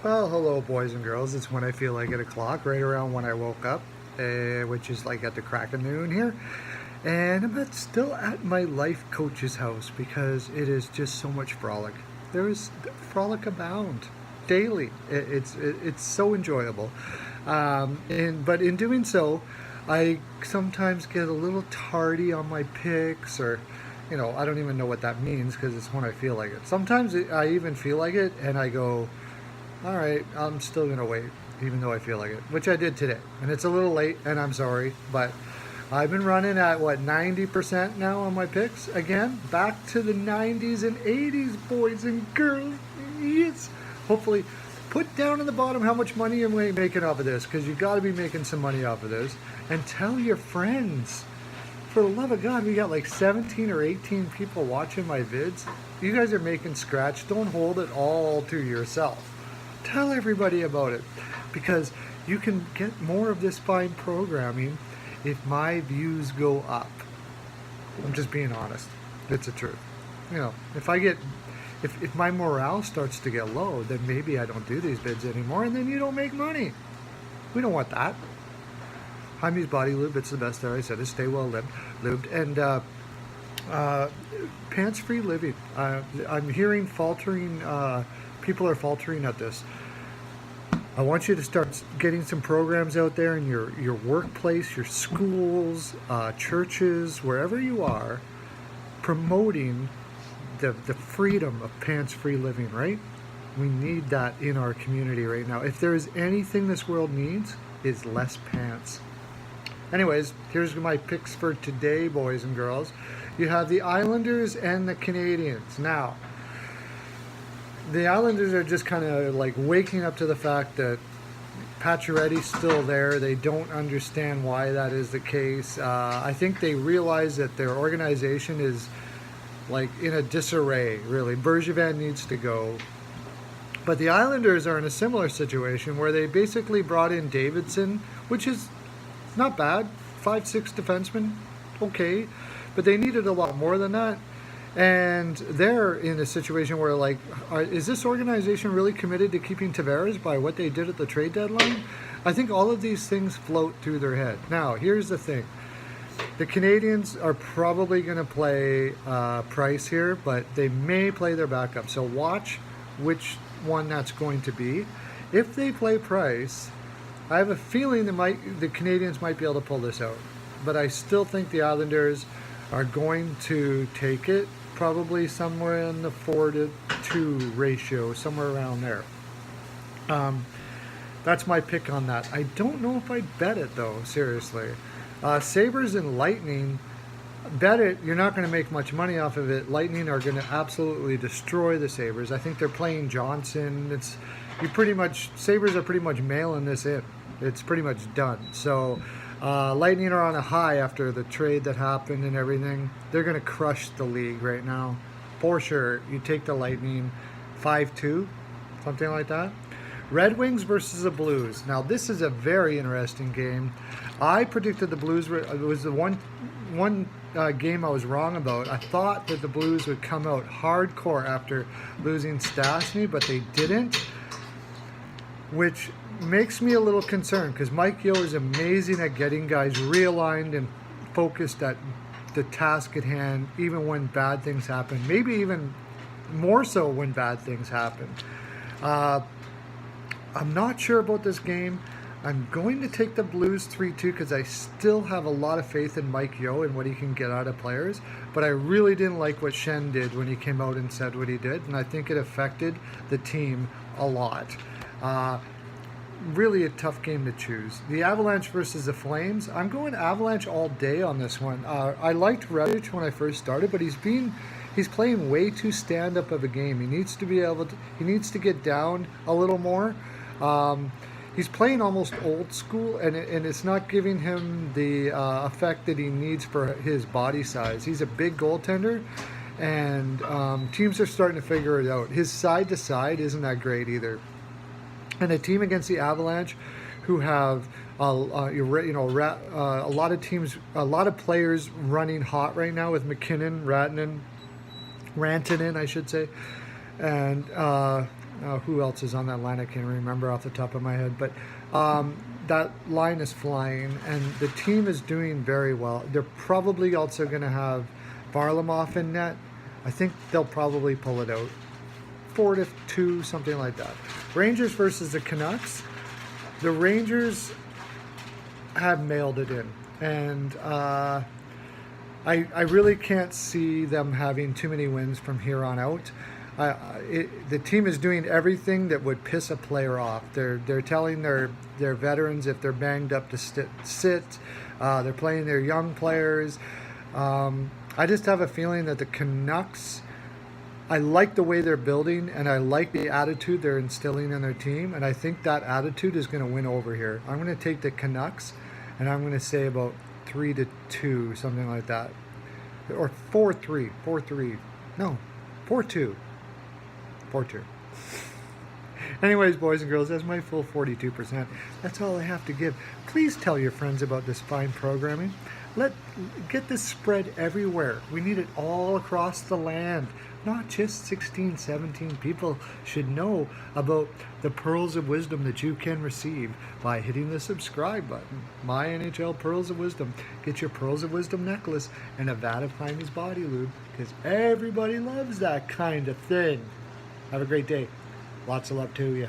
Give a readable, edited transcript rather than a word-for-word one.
Well, hello, boys and girls. It's when I feel like at o'clock, right around when I woke up, which is like at the crack of noon here. And still at my life coach's house because it is just so much frolic. There is frolic abound daily. It's so enjoyable. But in doing so, I sometimes get a little tardy on my picks, or I don't even know what that means because it's when I feel like it. Sometimes I even feel like it, and I go, all right, I'm still going to wait, even though I feel like it, which I did today. And it's a little late, and I'm sorry, but I've been running at, 90% now on my picks. Again, back to the 90s and 80s, boys and girls. Yes. Hopefully, put down in the bottom how much money you're making off of this, because you got to be making some money off of this. And tell your friends. For the love of God, we got like 17 or 18 people watching my vids. You guys are making scratch. Don't hold it all to yourself. Tell everybody about it, because you can get more of this fine programming if my views go up. I'm just being honest. It's the truth. If my morale starts to get low, then maybe I don't do these bids anymore, and then you don't make money. We don't want that. Jaime's Body Lube, it's the best there. I said it. Stay well lubed. And pants-free living. I'm hearing faltering. People are faltering at this. I want you to start getting some programs out there in your workplace, your schools, churches, wherever you are, promoting the freedom of pants-free living, right? We need that in our community right now. If there is anything this world needs, it's less pants. Anyways, here's my picks for today, boys and girls. You have the Islanders and the Canadiens. Now, the Islanders are just kind of like waking up to the fact that Pacioretty's still there. They don't understand why that is the case. I think they realize that their organization is like in a disarray, really. Bergevin needs to go. But the Islanders are in a similar situation where they basically brought in Davidson, which is not bad. 5'6" defenseman, okay. But they needed a lot more than that. And they're in a situation where, is this organization really committed to keeping Tavares by what they did at the trade deadline? I think all of these things float through their head. Now, here's the thing. The Canadiens are probably going to play Price here, but they may play their backup. So watch which one that's going to be. If they play Price, I have a feeling the Canadiens might be able to pull this out. But I still think the Islanders are going to take it, probably somewhere in the 4-2 ratio, somewhere around there. That's my pick on that. I don't know if I'd bet it, though, seriously. Sabres and Lightning, bet it. You're not going to make much money off of it. Lightning are going to absolutely destroy the Sabres. I think they're playing Johnson. Sabres are pretty much mailing this in. It's pretty much done. So Lightning are on a high after the trade that happened and everything. They're going to crush the league right now. For sure. You take the Lightning 5-2, something like that. Red Wings versus the Blues. Now, this is a very interesting game. I predicted the Blues it was the one game I was wrong about. I thought that the Blues would come out hardcore after losing Stastny, but they didn't, which makes me a little concerned because Mike Yeo is amazing at getting guys realigned and focused at the task at hand, even when bad things happen. Maybe even more so when bad things happen. I'm not sure about this game. I'm going to take the Blues 3-2 because I still have a lot of faith in Mike Yeo and what he can get out of players. But I really didn't like what Shen did when he came out and said what he did, and I think it affected the team a lot. Really a tough game to choose. The Avalanche versus the Flames. I'm going Avalanche all day on this one. I liked Redditch when I first started, but he's playing way too stand-up of a game. He needs to get down a little more. He's playing almost old school, and it's not giving him the effect that he needs for his body size. He's a big goaltender, and teams are starting to figure it out. His side-to-side isn't that great either. And a team against the Avalanche who have a lot of teams, a lot of players running hot right now with McKinnon, Rantanen, I should say, and Who else is on that line? I can't remember off the top of my head, but that line is flying, and the team is doing very well. They're probably also going to have Varlamov in net. I think they'll probably pull it out 4-2, something like that. Rangers versus the Canucks. The Rangers have mailed it in, and I really can't see them having too many wins from here on out. The team is doing everything that would piss a player off. They're telling their veterans if they're banged up to sit. They're playing their young players. I just have a feeling that the Canucks, I like the way they're building, and I like the attitude they're instilling in their team, and I think that attitude is going to win over here. I'm going to take the Canucks, and I'm going to say about 3-2, something like that, or 4-3, no, 4-2. Anyways, boys and girls, that's my full 42%. That's all I have to give. Please tell your friends about this fine programming. Get this spread everywhere. We need it all across the land. Not just 16, 17 people should know about the pearls of wisdom that you can receive by hitting the subscribe button. My NHL Pearls of Wisdom. Get your Pearls of Wisdom necklace and a vat of Heine's body lube, because everybody loves that kind of thing. Have a great day. Lots of love to you.